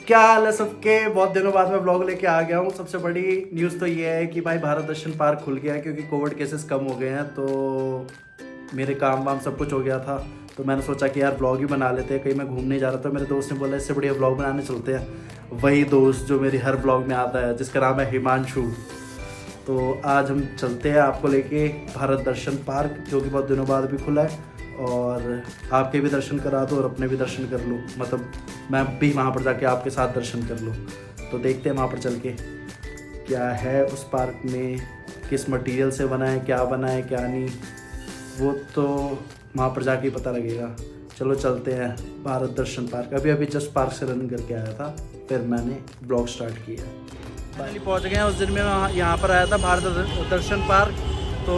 क्या हाल है सबके। बहुत दिनों बाद मैं ब्लॉग लेके आ गया हूँ। सबसे बड़ी न्यूज़ तो ये है कि भाई भारत दर्शन पार्क खुल गया है, क्योंकि कोविड केसेस कम हो गए हैं। तो मेरे काम वाम सब कुछ हो गया था, तो मैंने सोचा कि यार ब्लॉग ही बना लेते हैं। कहीं मैं घूमने जा रहा था, मेरे दोस्त ने बोला इससे बढ़िया ब्लॉग बनाने चलते हैं। वही दोस्त जो मेरी हर ब्लॉग में आता है, जिसका नाम है हिमांशु। तो आज हम चलते हैं आपको लेके भारत दर्शन पार्क, जो कि बहुत दिनों बाद भी खुला है। और आपके भी दर्शन करा दो और अपने भी दर्शन कर लो, मतलब मैं भी वहाँ पर जाके आपके साथ दर्शन कर लूँ। तो देखते हैं वहाँ पर चल के क्या है उस पार्क में, किस मटेरियल से बना है, क्या बना है क्या नहीं, वो तो वहाँ पर जाके ही पता लगेगा। चलो चलते हैं भारत दर्शन पार्क। अभी जस्ट पार्क से रन करके आया था, फिर मैंने ब्लॉग स्टार्ट किया। फाइनली पहुँच गए हैं। उस दिन में मैं यहाँ पर आया था भारत दर्शन पार्क, तो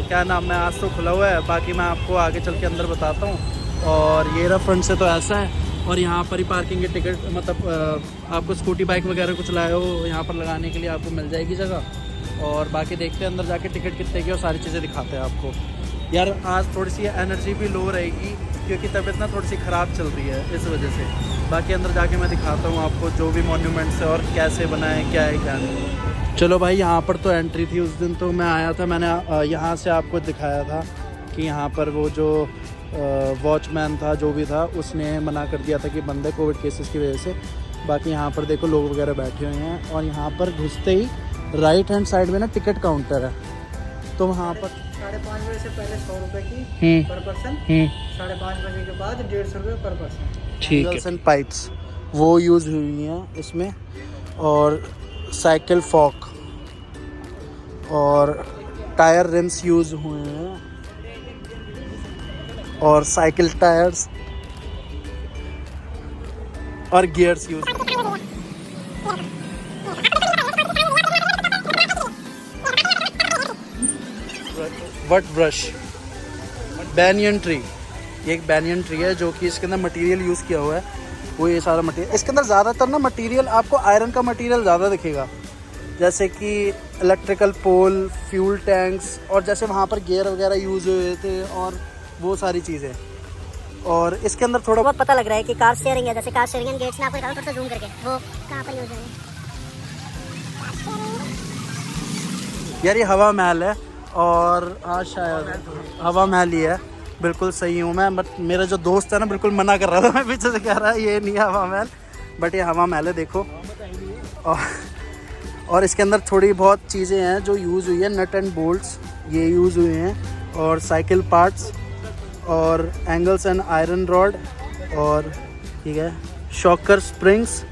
क्या नाम है, आज तो खुला हुआ है। बाकी मैं आपको आगे चल के अंदर बताता हूँ। और ये रहा फ्रंट से तो ऐसा है। और यहाँ पर ही पार्किंग के टिकट, मतलब आपको स्कूटी बाइक वगैरह कुछ लाए हो यहाँ पर लगाने के लिए आपको मिल जाएगी जगह। और बाकी देखते हैं अंदर जाके टिकट कितने की और सारी चीज़ें दिखाते हैं आपको। यार आज थोड़ी सी एनर्जी भी लो रहेगी, क्योंकि तबीयत ना थोड़ी सी ख़राब चल रही है, इस वजह से। बाकी अंदर जाके मैं दिखाता हूँ आपको जो भी मॉन्यूमेंट्स है और कैसे बना है, क्या है क्या नहीं। चलो भाई, यहाँ पर तो एंट्री थी। उस दिन तो मैं आया था, मैंने यहाँ से आपको दिखाया था कि यहाँ पर वो जो वॉचमैन था, जो भी था, उसने मना कर दिया था कि बंद है कोविड केसेस की वजह से। बाकी यहाँ पर देखो लोग वगैरह बैठे हुए हैं। और यहाँ पर घुसते ही राइट हैंड साइड में ना टिकट काउंटर है, तो वहाँ पर 5:30 बजे से पहले 100 रुपये की पर पर्सन, 5:30 बजे के बाद 150 रुपये पर पर्सन। ठीक है। एंड पाइप्स वो यूज़ हुई हैं इसमें, और साइकिल फॉक और टायर रिम्स यूज़ हुए हैं, और साइकिल टायर्स और gears use. What brush, banyan tree, ये एक बैनियन ट्री है जो कि इसके अंदर मटेरियल यूज़ किया हुआ है, वो ये सारा मटेरियल। इसके अंदर ज़्यादातर ना मटेरियल आपको आयरन का मटेरियल ज़्यादा दिखेगा, जैसे कि इलेक्ट्रिकल पोल, फ्यूल टैंक्स, और जैसे वहाँ पर गियर वगैरह यूज़ हुए थे और वो सारी चीज़ें। और इसके अंदर थोड़ा बहुत पता लग रहा है कि कार शेयरिंग है, जैसे कार शेयरिंग एंड गेट्स में आपको दिखाऊं थोड़ा सा जूम करके वो कहाँ पर यूज़ है। यार ये हवा महल है, और हाँ शायद हवा महल ही है। बिल्कुल सही हूँ मैं, बट मेरा जो दोस्त है ना बिल्कुल मना कर रहा था, मैं पीछे से कह रहा है ये नहीं है हवा महल, बट ये हवा महल है देखो। और इसके अंदर थोड़ी बहुत चीज़ें हैं जो यूज़ हुई है, नट एंड बोल्ट्स ये यूज़ हुए हैं, और साइकिल पार्ट्स, और एंगल्स एंड आयरन रॉड, और ठीक है शॉकर स्प्रिंग्स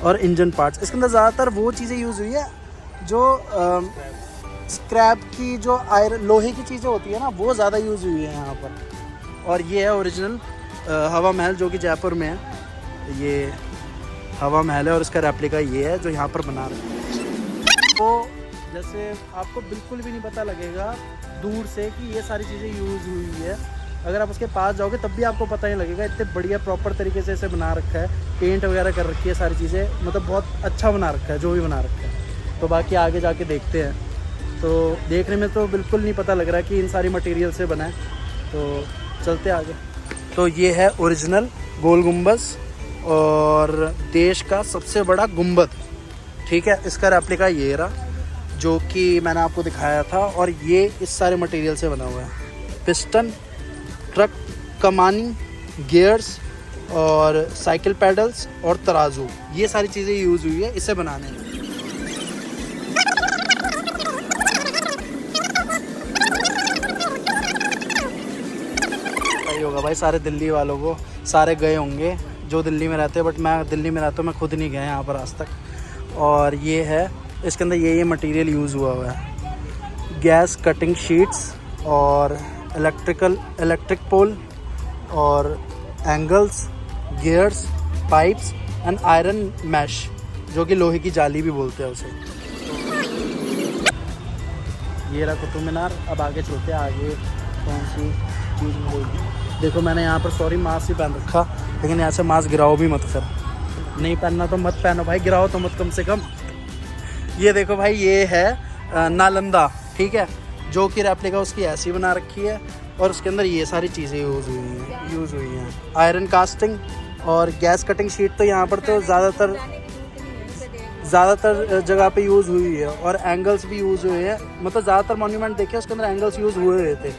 और इंजन पार्ट्स। इसके अंदर ज़्यादातर वो चीज़ें यूज़ हुई है जो स्क्रैप की, जो आयरन लोहे की चीज़ें होती है ना, वो ज़्यादा यूज़ हुई है यहाँ पर। और ये है ओरिजिनल हवा महल, जो कि जयपुर में है। ये हवा महल है और इसका रेप्लिका ये है जो यहाँ पर बना रहे हैं। तो जैसे आपको बिल्कुल भी नहीं पता लगेगा दूर से कि ये सारी चीज़ें यूज़ हुई है। अगर आप उसके पास जाओगे तब भी आपको पता नहीं लगेगा। इतने बढ़िया प्रॉपर तरीके से इसे बना रखा है, पेंट वगैरह कर रखी है सारी चीज़ें, मतलब बहुत अच्छा बना रखा है जो भी बना रखा है। तो बाकी आगे जाके देखते हैं। तो देखने में तो बिल्कुल नहीं पता लग रहा है कि इन सारी मटेरियल से बना है, तो चलते आगे। तो ये है ओरिजिनल गोल गुंबद और देश का सबसे बड़ा गुंबद, ठीक है। इसका रेप्लिका ये रहा जो कि मैंने आपको दिखाया था, और ये इस सारे मटेरियल से बना हुआ है। पिस्टन, ट्रक, कमानी, गियर्स और साइकिल पैडल्स और तराजू, ये सारी चीज़ें यूज़ हुई है इसे बनाने में। सही होगा भाई, सारे दिल्ली वालों को, सारे गए होंगे जो दिल्ली में रहते हैं, बट मैं दिल्ली में रहता हूँ, मैं खुद नहीं गया यहाँ पर आज तक। और ये है, इसके अंदर ये मटेरियल यूज़ हुआ है, गैस कटिंग शीट्स और इलेक्ट्रिक पोल और angles, gears, pipes and iron mesh, जो कि लोहे की जाली भी बोलते हैं उसे। ये रहा कुतुब मीनार। अब आगे चलते हैं, आगे कौन सी चीज़ मिलेगी। देखो मैंने यहाँ पर सॉरी मास्क ही पहन रखा, लेकिन यहाँ से मास्क गिराओ भी मत कर, नहीं पहनना तो मत पहनो भाई, गिराओ तो मत कम से कम। ये देखो भाई, ये है नालंदा, ठीक है, जो कि रेप्लिका उसकी ऐसी बना रखी है, और उसके अंदर ये सारी चीज़ें यूज़ हुई हैं। आयरन कास्टिंग और गैस कटिंग शीट तो यहाँ पर तो ज़्यादातर जगह पे यूज़ हुई है, और एंगल्स भी यूज़ हुए हैं। मतलब ज़्यादातर मॉन्यूमेंट देखे उसके अंदर एंगल्स यूज़ हुए थे,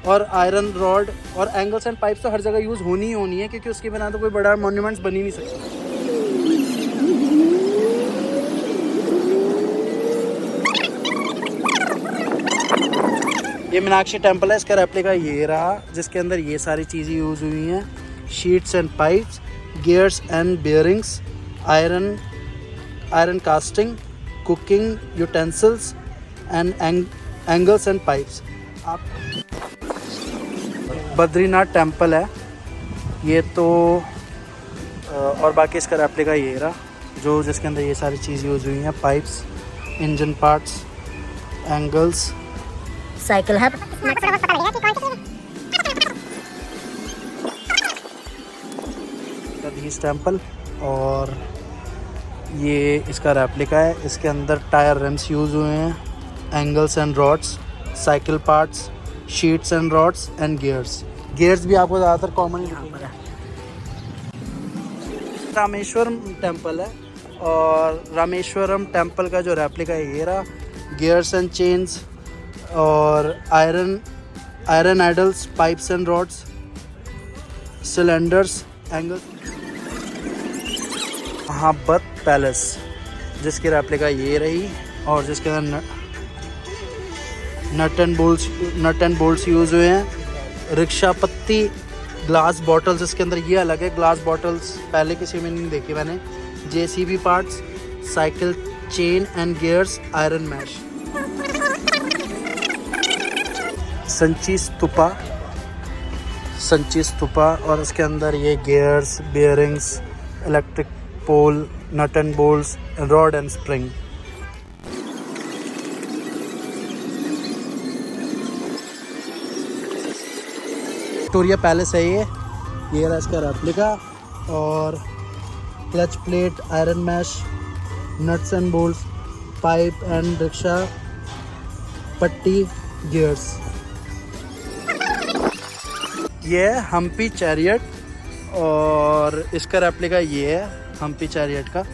और आयरन रॉड और एंगल्स एंड पाइप्स तो हर जगह यूज़ होनी ही होनी है, क्योंकि उसके बिना तो कोई बड़ा मॉन्यूमेंट्स बन ही नहीं सकता। ये मीनाक्षी टेम्पल है, इसका रेप्लिका ये रहा, जिसके अंदर ये सारी चीज़ें यूज़ हुई हैं, sheets and pipes, gears and bearings, iron casting, cooking utensils and angles and pipes. आप बद्रीनाथ टेम्पल है ये तो, और बाकी इसका रेप्लिका ये रहा, जो जिसके अंदर ये सारी चीज़ यूज़ हुई हैं, pipes, engine parts, angles, cycle hub, Dadhich temple. और ये इसका रेप्लिका है, इसके अंदर टायर रिम्स यूज़ हुए हैं, angles and rods, cycle parts, sheets and rods and gears भी आपको ज़्यादातर कॉमन ही दिखेंगे। रामेश्वरम टेम्पल है, और रामेश्वरम टेम्पल का जो रेप्लिका है ये रहा, गियर्स एंड चेन्स और iron idols, pipes and rods, cylinders, angles. Mahabat palace, जिसकी रेप्लिका ये रही, और जिसके अंदर नट एंड बोल्ट्स यूज़ हुए हैं, रिक्शा पत्ती, ग्लास बॉटल्स, इसके अंदर ये अलग है, ग्लास बॉटल्स पहले किसी में नहीं देखी मैंने, JCB parts, cycle chain and gears, iron mesh. Sanchi stupa, और इसके अंदर ये gears, bearings, electric pole, nut and bolts, rod and spring. Victoria palace है ये रहा इसका रेप्लिका, और clutch plate, iron mesh, nuts and bolts, pipe and rickshaw पट्टी, गियर्स। ये है हम्पी चैरियट, और इसका रेप्लिका ये है हम्पी चैरियट का,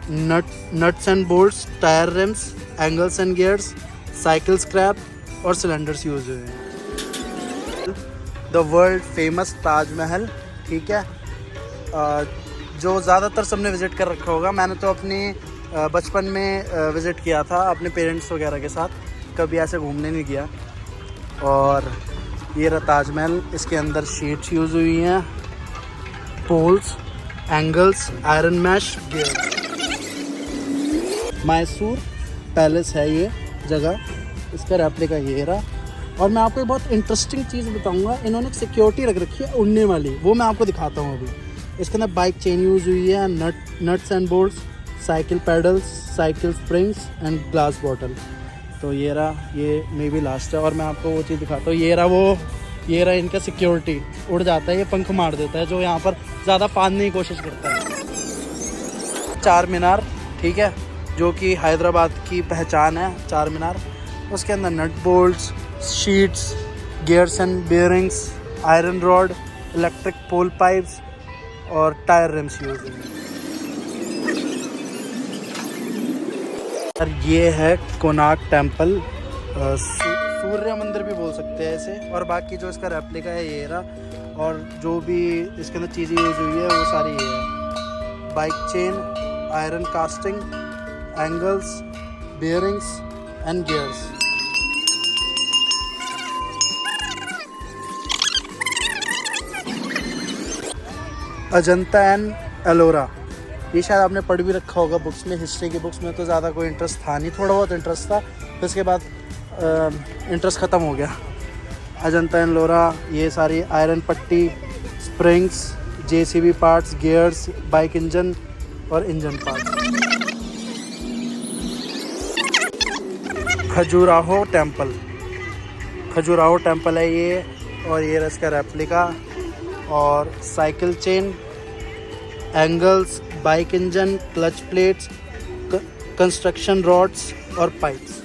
nuts and bolts, tyre rims, angles and gears, cycle scrap और सिलेंडर्स यूज हुए हैं। द वर्ल्ड फेमस ताजमहल, ठीक है, जो ज़्यादातर सबने विज़िट कर रखा होगा। मैंने तो अपनी बचपन में विज़िट किया था अपने पेरेंट्स वगैरह के साथ, कभी ऐसे घूमने नहीं गया। और ये रहा ताजमहल, इसके अंदर शीट्स यूज़ हुई हैं, poles, angles, iron mesh, gear. Mysore palace है ये जगह, इसका रेप्लिका ये रहा। और मैं आपको एक बहुत इंटरेस्टिंग चीज़ बताऊंगा, इन्होंने सिक्योरिटी रख रखी है उड़ने वाली, वो मैं आपको दिखाता हूँ अभी। इसके अंदर बाइक चेन यूज़ हुई है, nuts and bolts, cycle pedals, cycle springs and glass bottle. तो ये रहा, ये मे बी लास्ट है, और मैं आपको वो चीज़ दिखाता हूँ। ये रहा इनका सिक्योरिटी, उड़ जाता है, ये पंख मार देता है, जो यहाँ पर ज़्यादा फाड़ने की कोशिश करता है। चार मीनार, ठीक है, जो कि हैदराबाद की पहचान है, चार मीनार। उसके अंदर nut bolts, sheets, gears and bearings, iron rod, electric pole pipes और टायर रिम्स यूज हैं। और ये है कोणार्क टेम्पल, सूर्य मंदिर भी बोल सकते हैं इसे। और बाकी जो इसका रेप्लिका है ये रहा, और जो भी इसके अंदर चीज़ें यूज हुई है वो सारी ये है, bike chain, iron casting, angles, bearings and gears. Ajanta and Ellora, ये शायद आपने पढ़ भी रखा होगा बुक्स में, हिस्ट्री की बुक्स में। तो ज़्यादा कोई इंटरेस्ट था नहीं, थोड़ा बहुत इंटरेस्ट था, फिर उसके बाद इंटरेस्ट ख़त्म हो गया। अजंता एंड एलोरा, ये सारी आयरन पट्टी, springs, JCB parts, gears, bike engine और इंजन पार्ट्स। खजुराहो टेम्पल है ये, और ये इसका रेप्लिका, और cycle chain, angles, bike engine, clutch plates, construction rods और पाइप्स।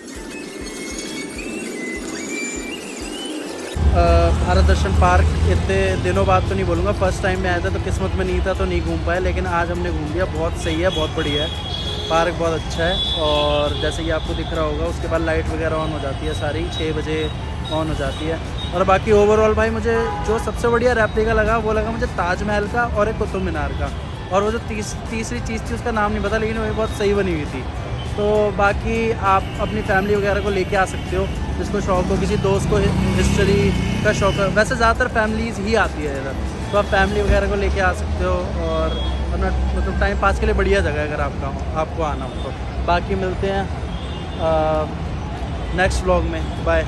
भारत दर्शन पार्क इतने दिनों बाद तो नहीं बोलूँगा, फर्स्ट टाइम में आया था तो किस्मत में नहीं था तो नहीं घूम पाया, लेकिन आज हमने घूम लिया। बहुत सही है, बहुत बढ़िया है, पार्क बहुत अच्छा है। और जैसे कि आपको दिख रहा होगा उसके बाद लाइट वगैरह ऑन हो जाती है सारी, 6 बजे ऑन हो जाती है। और बाकी ओवरऑल भाई मुझे जो सबसे बढ़िया रेप्लिका लगा वो लगा मुझे ताजमहल का और एक कुतुब मीनार का। और वो जो तीसरी चीज़ थी उसका नाम नहीं पता, लेकिन वो बहुत सही बनी हुई थी। तो बाकी आप अपनी फैमिली वगैरह को लेके आ सकते हो, जिसको शौक हो, किसी दोस्त को हिस्ट्री का शौक है। वैसे ज़्यादातर फैमिलीज़ ही आती है इधर, तो आप फैमिली वगैरह को लेके आ सकते हो। और अपना मतलब टाइम पास के लिए बढ़िया जगह है अगर आपको आना हो तो। बाकी मिलते हैं नेक्स्ट व्लॉग में, बाय।